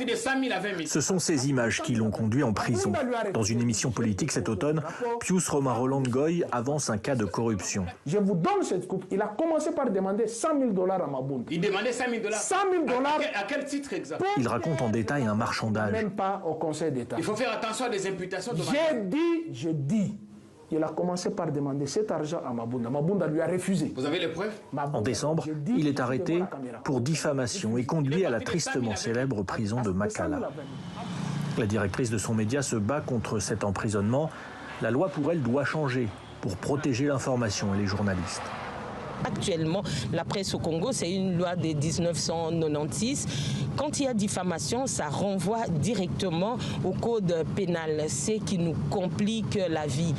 partir de 100 000 à 20 000. Ce sont ces images qui l'ont conduit en prison. Dans une émission politique cet automne, Pius Romain Roland Ngoy avance un cas de corruption. Je vous donne cette coupe. Il a commencé par demander 100 000 $. à Mabounda. Il demandait 5 000 $. 100 000 $. À quel titre exact? Il raconte en détail un marchandage. Même pas au Conseil d'État. Il faut faire attention à des imputations. Je dis. Il a commencé par demander cet argent à Mabounda. Mabounda lui a refusé. Vous avez les preuves? En décembre, il est arrêté pour diffamation et conduit à la tristement célèbre prison de Makala. La directrice de son média se bat contre cet emprisonnement. La loi pour elle doit changer pour protéger l'information et les journalistes. Actuellement, la presse au Congo, c'est une loi de 1996. Quand il y a diffamation, ça renvoie directement au code pénal, ce qui nous complique la vie.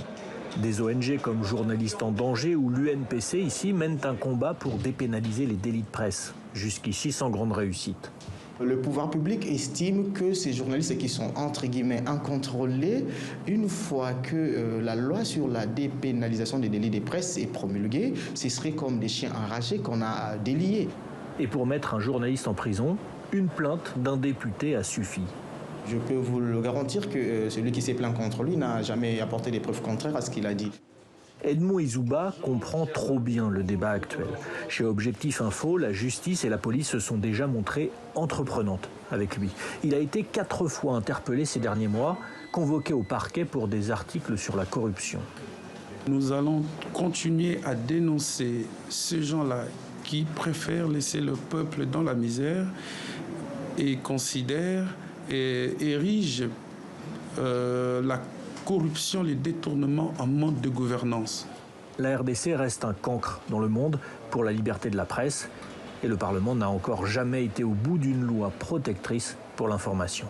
Des ONG comme Journalistes en danger ou l'UNPC ici mènent un combat pour dépénaliser les délits de presse, jusqu'ici sans grande réussite. Le pouvoir public estime que ces journalistes qui sont entre guillemets incontrôlés, une fois que la loi sur la dépénalisation des délits de presse est promulguée, ce serait comme des chiens enragés qu'on a déliés. Et pour mettre un journaliste en prison, une plainte d'un député a suffi. Je peux vous le garantir que celui qui s'est plaint contre lui n'a jamais apporté des preuves contraires à ce qu'il a dit. Edmond Izouba comprend trop bien le débat actuel. Chez Objectif Info, la justice et la police se sont déjà montrées entreprenantes avec lui. Il a été 4 fois interpellé ces derniers mois, convoqué au parquet pour des articles sur la corruption. Nous allons continuer à dénoncer ces gens-là qui préfèrent laisser le peuple dans la misère et considèrent et érigent la corruption, les détournements en mode de gouvernance. La RDC reste un cancre dans le monde pour la liberté de la presse et le Parlement n'a encore jamais été au bout d'une loi protectrice pour l'information.